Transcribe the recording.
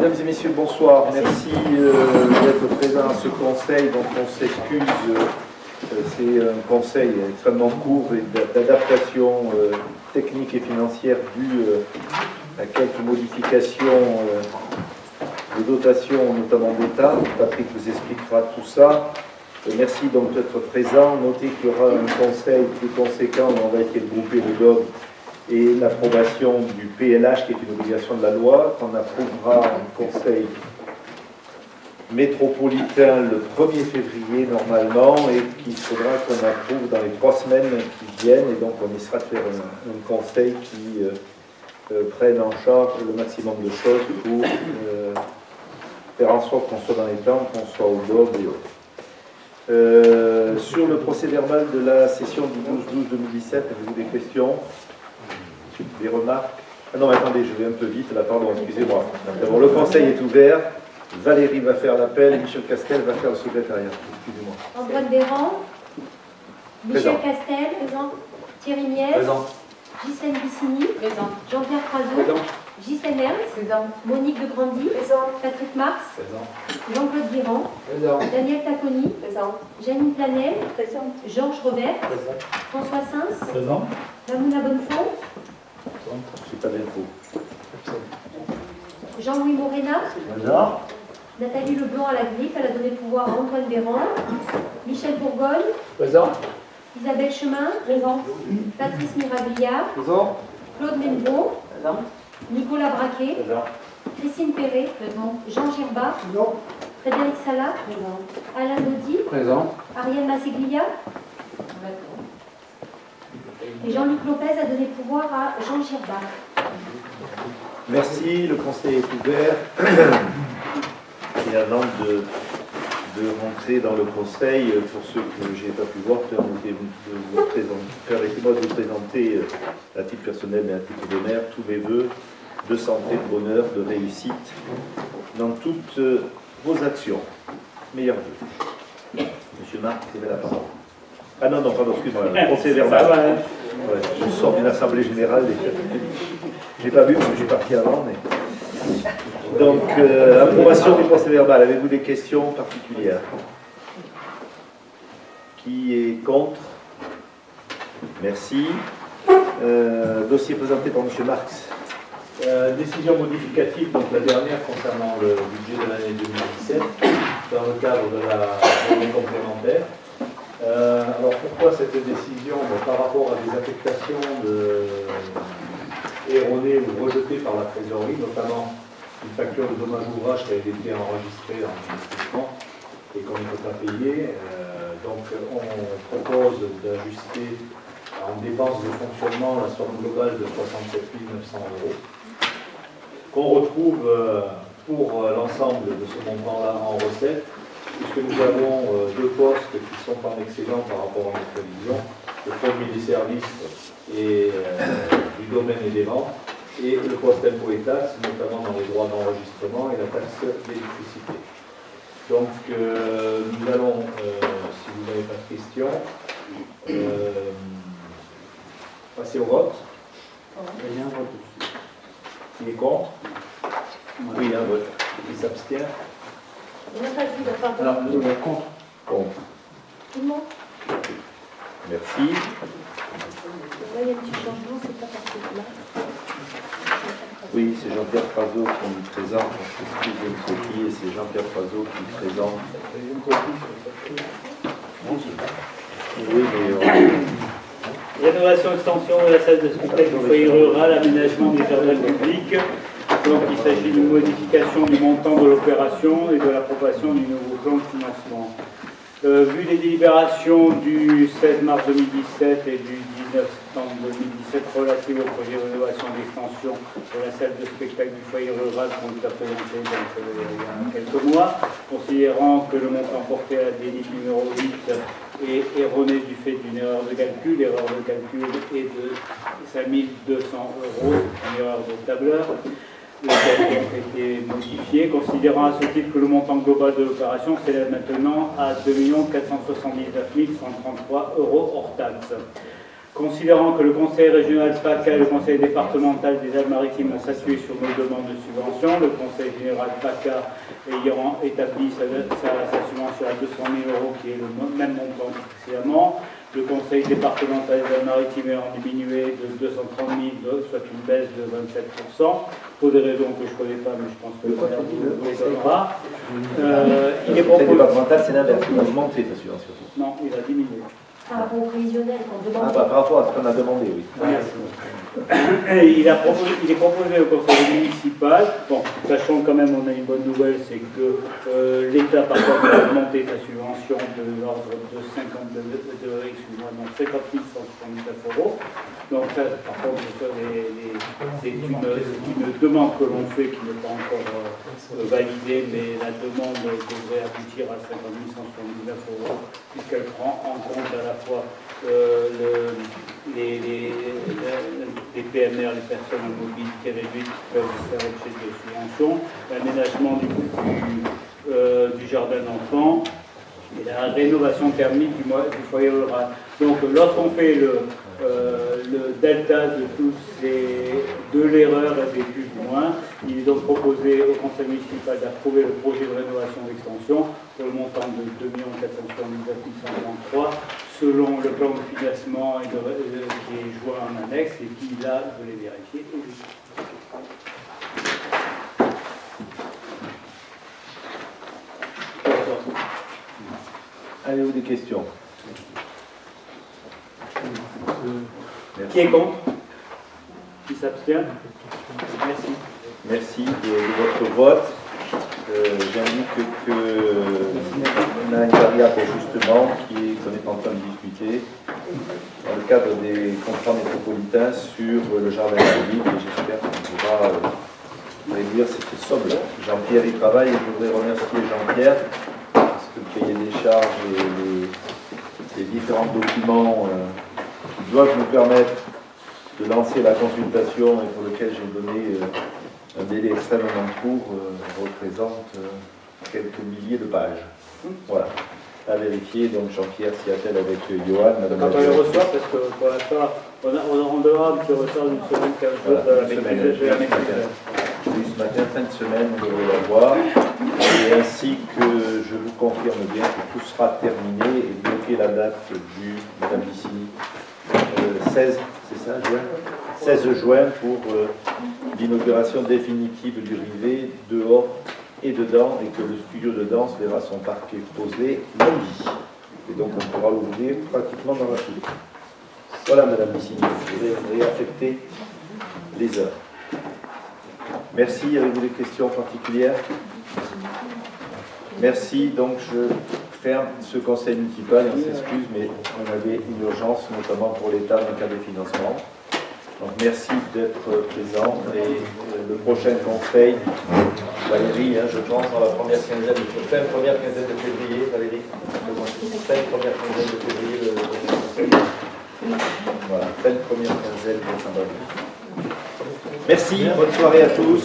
Mesdames et messieurs, bonsoir. Merci d'être présents à ce conseil dont on s'excuse. C'est un conseil extrêmement court et d'adaptation technique et financière due à quelques modifications de dotation, notamment d'État. Patrick vous expliquera tout ça. Merci donc d'être présent. Notez qu'il y aura un conseil plus conséquent où on va essayer de grouper le DOG et l'approbation du PLH qui est une obligation de la loi, qu'on approuvera en conseil métropolitain le 1er février normalement et qu'il faudra qu'on approuve dans les 3 semaines qui viennent, et donc on essaiera de faire un conseil qui prenne en charge le maximum de choses pour faire en sorte qu'on soit dans les temps, qu'on soit au DOG et autres. Sur le procès verbal de la session du 12-12-2017, avez-vous des questions? Des remarques? Ah non, mais attendez, je vais un peu vite, là, pardon, excusez-moi. D'abord, le conseil est ouvert. Valérie va faire l'appel et Michel Castel va faire le secrétariat. Excusez-moi. Antoine Béran. Michel Castel, présent. Thierry Miès. Présent. Gisèle Bissini. Présent. Jean-Pierre Frazeau. Présent. Gisèle Ernst. Présent. Monique de Grandy. Présent. Patrick Marx. Présent. Jean-Claude Guéran. Présent. Daniel Taconi. Présent. Janine Planel. Présent. Georges Robert. Présent. François Sins. Présent. Mamouna Bonnefond. Je n'ai pas d'info. Jean-Louis Morena. Présent. Nathalie Leblanc à la griffe. Elle a donné le pouvoir à Antoine Béran. Michel Bourgogne. Présent. Isabelle Chemin. Présent. Patrice Mirabillard. Présent. Claude Menbo. Présent. Nicolas Braquet. Présent. Christine Perret. Présent. Jean Girbat. Non. Frédéric Salat. Présent. Alain Naudy. Présent. Ariel Massiglia. Et Jean-Luc Lopez a donné pouvoir à Jean Girbat. Merci, le conseil est ouvert. Et avant de rentrer dans le conseil, pour ceux que je n'ai pas pu voir, permettez-moi de vous présenter à titre personnel et à titre d'honneur tous mes voeux de santé, de bonheur, de réussite dans toutes vos actions. Meilleurs vœux. Monsieur Marc, vous avez la parole. Ah non, pardon, excuse-moi, le conseil verbal. Ouais, je sors d'une assemblée générale et j'ai pas vu parce que j'ai parti avant. Mais... Donc, approbation du procès verbal. Avez-vous des questions particulières? Qui est contre? Merci. Dossier présenté par M. Marx. Décision modificative, donc la dernière concernant le budget de l'année 2017, dans le cadre de la journée complémentaire. Alors pourquoi cette décision? Par rapport à des affectations erronées ou rejetées par la trésorerie, notamment une facture de dommage ouvrage qui a été enregistrée en investissement et qu'on ne peut pas payer. Donc on propose d'ajuster en dépenses de fonctionnement la somme globale de 67 900 €, qu'on retrouve pour l'ensemble de ce montant-là en recettes, puisque nous avons 2 postes qui sont en excédent par rapport à notre prévision, le produit des services et du domaine et des ventes, et le poste impôts et taxes, notamment dans les droits d'enregistrement et la taxe d'électricité. Donc nous allons, si vous n'avez pas de questions, passer au vote. Il y a un vote. Qui est contre? Oui, un vote. Qui s'abstient? On n'a pas vu la part de Alors, nous, on est contre. Contre. tout le monde. Merci. Là, il y a un petit changement, c'est pas parce que là. Oui, c'est Jean-Pierre Frazeau qui me présente. Excusez une copie et c'est Jean-Pierre Frazeau qui me présente. Oui, mais... Rénovation, extension de la salle de spectacle du foyer rural, aménagement des jardins publics. Donc il s'agit d'une modification du montant de l'opération et de l'approbation du nouveau plan de financement. Vu les délibérations du 16 mars 2017 et du 19 septembre 2017 relatives au projet de rénovation d'extension de la salle de spectacle du foyer rural qu'on nous a présenté il y a quelques mois, considérant que le montant porté à la délit numéro 8 est erroné du fait d'une erreur de calcul. L'erreur de calcul est de 5 200 €, une erreur de tableur. Le calcul a été modifié, considérant à ce titre que le montant global de l'opération s'élève maintenant à 2 479 133 € hors taxes. Considérant que le Conseil régional PACA et le Conseil départemental des Alpes-Maritimes ont statué sur nos demandes de subvention, le Conseil général PACA ayant établi sa subvention à 200 000 € qui est le même montant que précédemment, le Conseil départemental des Alpes-Maritimes ayant diminué de 230 000, soit une baisse de 27%, pour des raisons que je ne connais pas, mais je pense que le maire vous donnera. Il est Le proposé... départemental, c'est l'inverse, il a augmenté ta subvention. Non, il a diminué. Par rapport au prévisionnel qu'on demande. Par rapport à ce qu'on a demandé, oui. Il est proposé au conseil municipal, bon, sachant quand même, on a une bonne nouvelle, c'est que l'État, par contre, a augmenté sa subvention de l'ordre de 50 179 €. Donc ça, par contre, c'est une demande que l'on fait qui n'est pas encore validée, mais la demande devrait aboutir à 50 179 €, puisqu'elle prend en compte à la fois les PMR, les personnes à mobilité réduite qui peuvent faire l'objet de subventions, l'aménagement du jardin d'enfants et la rénovation thermique du foyer rural. Donc lorsqu'on fait le delta de l'erreur et des plus ou moins, il est donc proposé au conseil municipal d'approuver le projet de rénovation d'extension pour le montant de 2 479 143 selon le plan de financement qui est joint en annexe et qui, là, je l'ai vérifié. Avez-vous des questions? Qui est contre? Qui s'abstient? Merci. Merci de votre vote. J'indique qu'on a une variable d'ajustement qu'on est en train de discuter dans le cadre des contrats métropolitains sur le jardin public et j'espère qu'on pourra réduire cette somme-là. Jean-Pierre y travaille et je voudrais remercier Jean-Pierre parce que le cahier des charges et les différents documents qui doivent nous permettre de lancer la consultation et pour lequel j'ai donné un délai extrêmement court représente quelques milliers de pages. Voilà, à vérifier. Donc Jean-Pierre s'y attelle avec Johan. Quand on les reçoit, parce que pour l'instant, on aura un petit retard d'une semaine, 15 jours de la maîtrise de la maîtrise. Oui, ce matin, fin de semaine, on devrait l'avoir. Et ainsi que je vous confirme bien que tout sera terminé et bloqué la date du, madame ici, 16, c'est ça, juin 16 juin pour l'inauguration définitive du rivet dehors et dedans, et que le studio de danse verra son parquet posé lundi. Et donc on pourra l'ouvrir pratiquement dans la foulée. Voilà, madame Missini, je vais réaffecter les heures. Merci. Avez-vous des questions particulières? Merci. Donc je ferme ce conseil municipal, on s'excuse, mais on avait une urgence, notamment pour l'État dans le cas des financements. Donc merci d'être présent et le prochain conseil, Valérie, je pense, dans la première quinzaine de février, Valérie, fin première quinzaine de février, le prochain conseil. Voilà, fin première quinzaine de février. Merci, bonne soirée à tous.